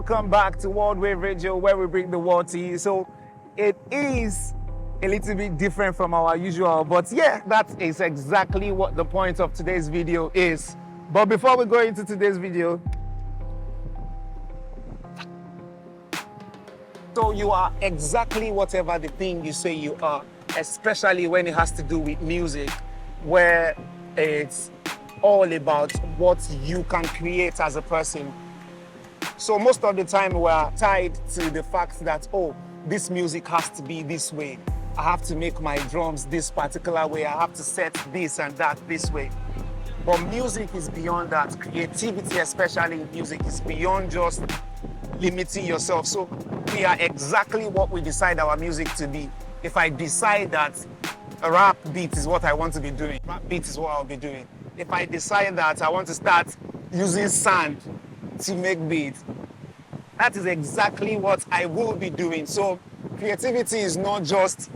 Welcome back to World Wave Radio, where we bring the world to you. So it is a little bit different from our usual, but yeah, that is exactly what the point of today's video is. But before we go into today's video, so you are exactly whatever the thing you say you are, especially when it has to do with music, where it's all about what you can create as a person. So most of the time we're tied to the fact that, oh, this music has to be this way. I have to make my drums this particular way. I have to set this and that this way. But music is beyond that. Creativity, especially in music, is beyond just limiting yourself. So we are exactly what we decide our music to be. If I decide that a rap beat is what I want to be doing, rap beat is what I'll be doing. If I decide that I want to start using sand to make beats, that is exactly what I will be doing. So creativity is not just,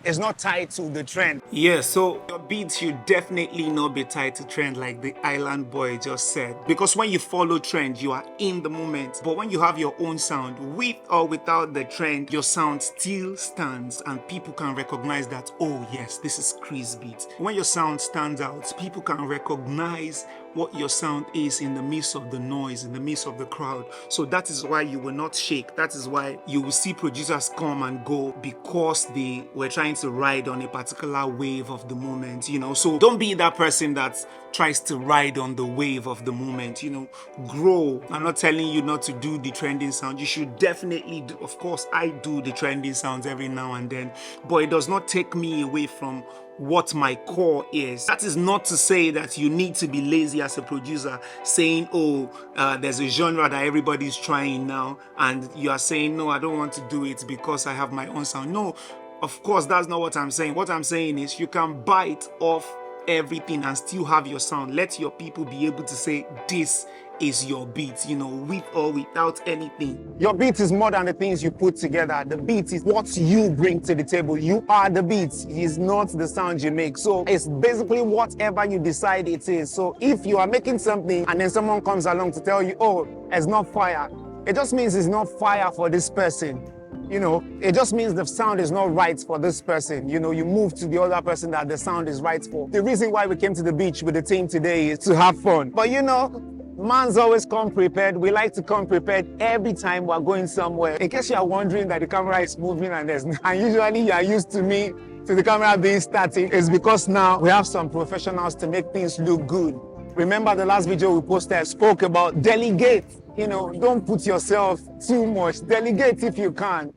it's not tied to the trend. Yeah, so your beats should definitely not be tied to trend like the island boy just said. Because when you follow trend, you are in the moment. But when you have your own sound, with or without the trend, your sound still stands and people can recognize that, oh yes, this is Krizbeatz. When your sound stands out, people can recognize what your sound is in the midst of the noise, in the midst of the crowd. So that is why you will not shake. That is why you will see producers come and go, because they were trying to ride on a particular wave of the moment, you know. So don't be that person that tries to ride on the wave of the moment, you know. Grow. I'm not telling you not to do the trending sound. You should definitely do. Of course, I do the trending sounds every now and then, but it does not take me away from what my core is. That is not to say that you need to be lazy as a producer, saying, oh, there's a genre that everybody's trying now, and you are saying, no, I don't want to do it because I have my own sound. No, of course, that's not what I'm saying. What I'm saying is you can bite off everything and still have your sound. Let your people be able to say, this is your beat, you know, with or without anything. Your beat is more than the things you put together. The beat is what you bring to the table. You are the beat. It is not the sound you make. So it's basically whatever you decide it is. So if you are making something and then someone comes along to tell you, oh, it's not fire, it just means it's not fire for this person. You know, it just means the sound is not right for this person. You know, you move to the other person that the sound is right for. The reason why we came to the beach with the team today is to have fun. But you know, man's always come prepared. We like to come prepared every time we're going somewhere. In case you're wondering that the camera is moving and usually you are used to me, to the camera being static, it's because now we have some professionals to make things look good. Remember the last video we posted spoke about delegate. You know, don't put yourself too much. Delegate if you can.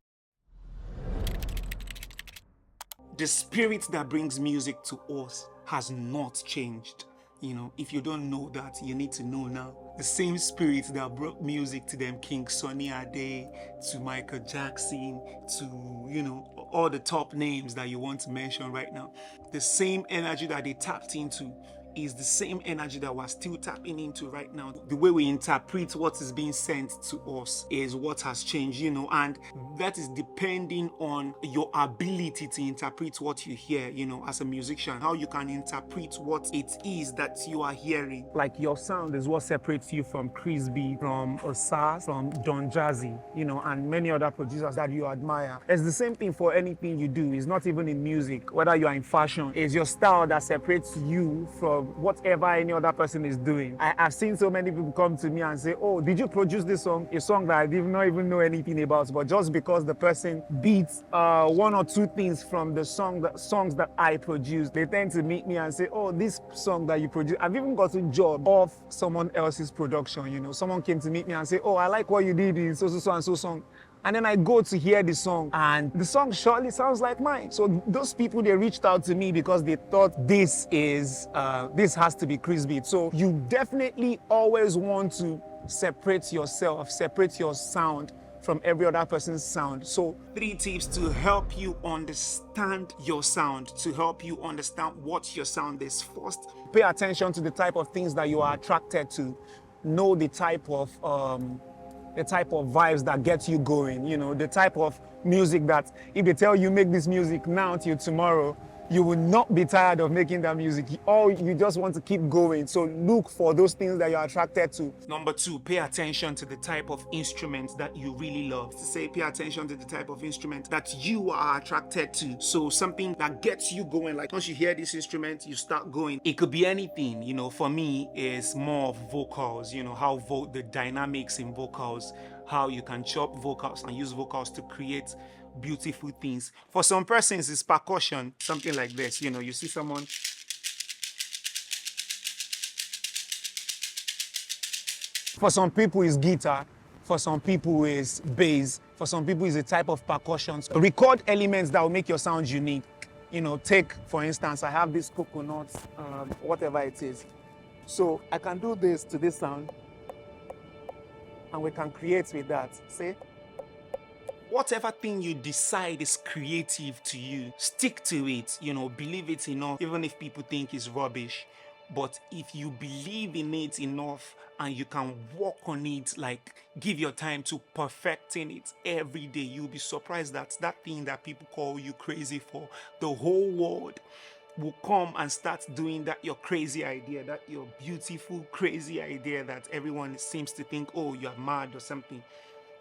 The spirit that brings music to us has not changed. You know, if you don't know that, you need to know now. The same spirit that brought music to them, King Sunny Ade, to Michael Jackson, to, you know, all the top names that you want to mention right now. The same energy that they tapped into is the same energy that we're still tapping into right now. The way we interpret what is being sent to us is what has changed, you know, and that is depending on your ability to interpret what you hear, you know, as a musician, how you can interpret what it is that you are hearing. Like your sound is what separates you from Krizbeatz, from Osas, from Don Jazzy, you know, and many other producers that you admire. It's the same thing for anything you do. It's not even in music, whether you are in fashion. It's your style that separates you from whatever any other person is doing. I've seen so many people come to me and say, oh, did you produce this song? A song that I did not even know anything about, but just because the person beats one or two things from the songs that I produced, they tend to meet me and say, oh, this song that you produced, I've even got a job of someone else's production, you know. Someone came to meet me and say, oh, I like what you did in so and so song. And then I go to hear the song, and the song surely sounds like mine. So those people, they reached out to me because they thought this has to be Krizbeatz. So you definitely always want to separate yourself, separate your sound from every other person's sound. So 3 tips to help you understand your sound, to help you understand what your sound is. First, pay attention to the type of things that you are attracted to. Know the type of vibes that get you going, you know, the type of music that if they tell you make this music now till tomorrow, you will not be tired of making that music, or you just want to keep going. So look for those things that you're attracted to. Number two, pay attention to the type of instrument that you really love. To say pay attention to the type of instrument that you are attracted to. So something that gets you going, like once you hear this instrument, you start going. It could be anything, you know. For me, it's more of vocals, you know, how the dynamics in vocals, how you can chop vocals and use vocals to create beautiful things. For some persons, it's percussion, something like this. You know, you see someone. For some people, it's guitar. For some people, it's bass. For some people, it's a type of percussion. So record elements that will make your sound unique. You know, take, for instance, I have this coconut, whatever it is. So I can do this to this sound, and we can create with that. See? Whatever thing you decide is creative to you, stick to it, you know, believe it enough, even if people think it's rubbish. But if you believe in it enough and you can work on it, like give your time to perfecting it every day, you'll be surprised that that thing that people call you crazy for, the whole world will come and start doing that your crazy idea, that your beautiful crazy idea that everyone seems to think, oh, you're mad or something.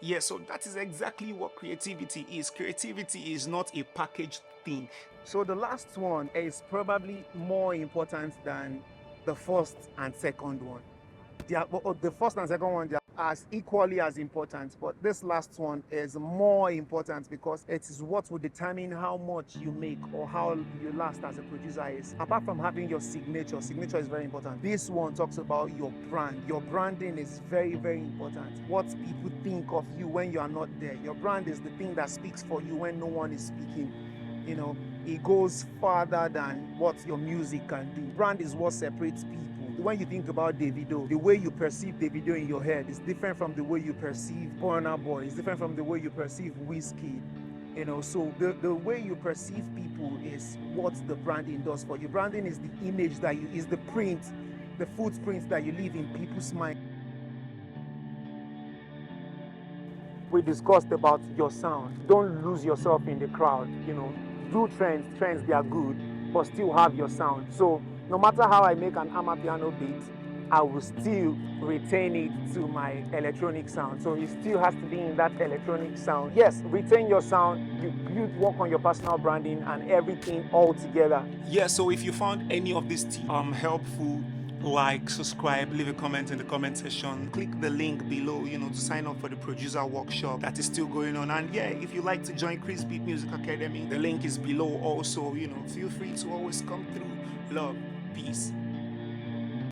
Yeah, so that is exactly what creativity is. Creativity is not a packaged thing. So the last one is probably more important than the first and second one. The first and second one, they are as equally as important, but this last one is more important because it is what will determine how much you make or how you last as a producer is. Apart from having your signature is very important. This one talks about your brand. Your branding is very, very important. What people think of you when you are not there. Your brand is the thing that speaks for you when no one is speaking. You know, it goes farther than what your music can do. Brand is what separates people. When you think about Davido, the way you perceive Davido in your head is different from the way you perceive Burna Boy. It's different from the way you perceive Whiskey. You know, so the way you perceive people is what the branding does for you. Branding is the image that you, is the print, the footprint that you leave in people's mind. We discussed about your sound. Don't lose yourself in the crowd, you know. Do trends, they are good, but still have your sound. So no matter how I make an amapiano beat, I will still retain it to my electronic sound. So it still has to be in that electronic sound. Yes, retain your sound, you work on your personal branding and everything all together. Yeah, so if you found any of these tips helpful, like, subscribe, leave a comment in the comment section, click the link below, you know, to sign up for the producer workshop that is still going on. And yeah, if you like to join Krizbeatz Music Academy, the link is below also. You know, feel free to always come through. Love, peace.